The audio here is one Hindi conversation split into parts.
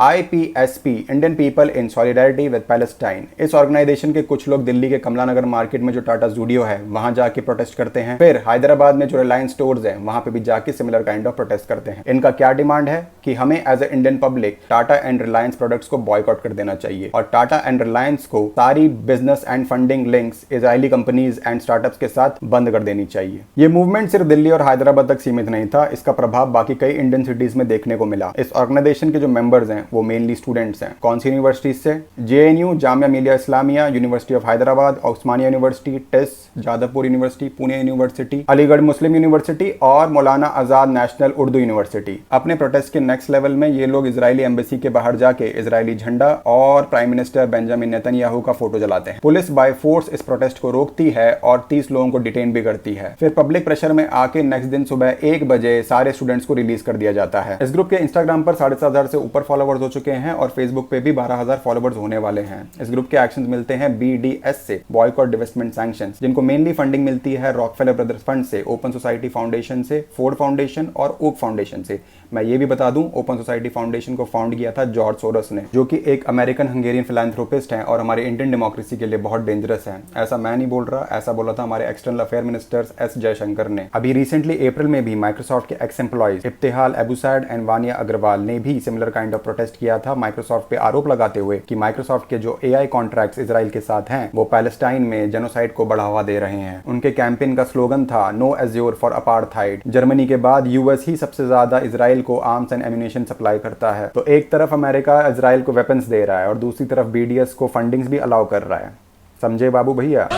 IPSP Indian people in solidarity with Palestine. इस ऑर्गेनाइजेशन के कुछ लोग दिल्ली के कमला नगर मार्केट में जो टाटा स्टूडियो है वहां जाके प्रोटेस्ट करते हैं। फिर हैदराबाद में जो रिलायंस स्टोर्स हैं वहां पे भी जाके सिमिलर काइंड ऑफ प्रोटेस्ट करते हैं। इनका क्या डिमांड है कि हमें as a Indian public Tata and Reliance products को बॉयकॉट कर देना चाहिए और टाटा एंड रिलायंस को सारी business and funding links Israeli companies and startups के साथ बंद कर देनी चाहिए। ये मूवमेंट सिर्फ दिल्ली और हैदराबाद तक सीमित नहीं था, इसका प्रभाव बाकी कई इंडियन सिटीज में देखने को मिला। इस ऑर्गेनाइजेशन के जो मेंबर्स हैं वो मेनली स्टूडेंट्स हैं। कौन सी यूनिवर्सिटीज से? JNU, Jamia Millia Islamia, university of Hyderabad, Osmania university, TISS, Jadavpur university, Pune university, Aligarh Muslim university और मौलाना आजाद नेशनल उर्दू यूनिवर्सिटी। अपने प्रोटेस्ट के नेक्स्ट लेवल में ये लोग इजरायली एम्बेसी के बाहर जाके इजरायली झंडा और प्राइम मिनिस्टर बेंजामिन नेतन्याहू का फोटो जलाते हैं। पुलिस बाय फोर्स इस प्रोटेस्ट को रोकती है और 30 लोगों को डिटेन भी करती है। फिर पब्लिक प्रेशर में आके नेक्स्ट दिन सुबह 1 बजे सारे स्टूडेंट्स को रिलीज कर दिया जाता है। इस ग्रुप के इंस्टाग्राम पर 7,500 से ऊपर फॉलोवर्स हो चुके हैं और फेसबुक पे भी 12,000 फॉलोवर्स होने वाले हैं। इस ग्रुप के एक्शंस मिलते हैं BDS से, बॉयकॉट डिवेस्टमेंट सैंक्शंस, जिनको मेनली फंडिंग मिलती है रॉकफेलर ब्रदर्स फंड से, ओपन सोसाइटी फाउंडेशन से, फोर्ड फाउंडेशन और ओक फाउंडेशन से। मैं ये भी बता दूं, ओपन सोसाइटी फाउंडेशन को फाउंड किया था जॉर्ज सोरोस ने, जो कि एक अमेरिकन हंगेरियन फिलैंथ्रोपिस्ट हैं और हमारे इंडियन डेमोक्रेसी के लिए बहुत डेंजरस हैं। ऐसा मैं नहीं बोल रहा, ऐसा बोला था हमारे external affair minister S Jaishankar ने। अभी रिसेंटली अप्रैल में भी माइक्रोसॉफ्ट के ex employees Ibtihal Aboussad and Vaniya Agarwal ने भी सिमिलर काइंड ऑफ प्रोटेस्ट किया था माइक्रोसॉफ्ट पे आरोप लगाते हुए कि माइक्रोसॉफ्ट के जो AI कॉन्ट्रैक्ट्स इजराइल के साथ हैं वो पैलेस्टाइन में जेनोसाइड को बढ़ावा दे रहे हैं। उनके कैंपेन का स्लोगन था no Azure for apartheid. Germany के बाद US ही सबसे ज्यादा इजराइल को आर्म्स एंड एम्यूनेशन सप्लाई करता है। तो एक तरफ अमेरिका इजराइल को वेपन्स दे रहा है और दूसरी तरफ BDS को फंडिंग्स भी अलाउ कर रहा है। समझे बाबू भैया?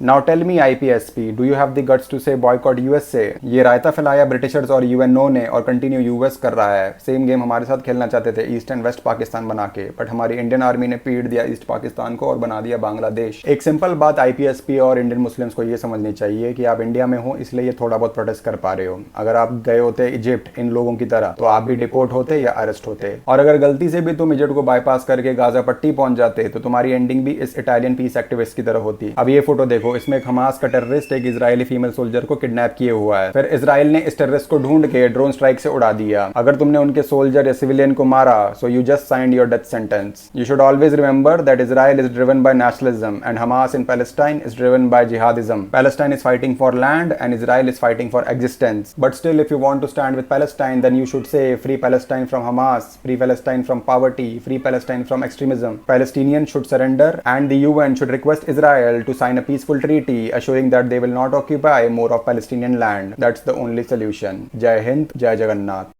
Now tell me IPSP, do you have the guts to say boycott USA? ये रायता फैलाया ब्रिटिशर्स और UNO ने और कंटिन्यू US कर रहा है। सेम गेम हमारे साथ खेलना चाहते थे, ईस्ट एंड वेस्ट पाकिस्तान बना के, बट हमारी इंडियन आर्मी ने पीट दिया ईस्ट पाकिस्तान को और बना दिया बांग्लादेश। एक सिंपल बात IPSP और इंडियन मुस्लिम्स को ये समझनी चाहिए कि आप इंडिया में हो इसलिए ये थोड़ा बहुत प्रोटेस्ट कर पा रहे हो। अगर आप गए होते इजिप्ट इन लोगों की तरह तो आप भी डिपोर्ट होते या अरेस्ट होते, और अगर गलती से भी तुम इजिप्ट को बाईपास करके गाजा पट्टी पहुंच जाते तो तुम्हारी एंडिंग भी इस इटालियन पीस एक्टिविस्ट की तरह होती। अब ये फोटो देखो, इसमें एक हमास का टेररिस्ट एक इजरायली फीमेल सोल्जर को किडनैप किए हुआ है। फिर इजराइल ने इस टेररिस्ट को ढूंढ के ड्रोन स्ट्राइक से उड़ा दिया। अगर तुमने उनके सोल्जर या सिविलियन को मारा so you just signed your death sentence. You should always remember that Israel is driven by nationalism and Hamas in Palestine is driven by jihadism. Palestine is fighting for land and Israel is fighting for existence. But still if you want to stand with Palestine then you should say free Palestine from Hamas, free Palestine from poverty, free Palestine from extremism. Palestinians should surrender and the UN should request Israel to sign a peaceful treaty assuring that they will not occupy more of Palestinian land. That's the only solution. Jai Hind, Jai Jagannath.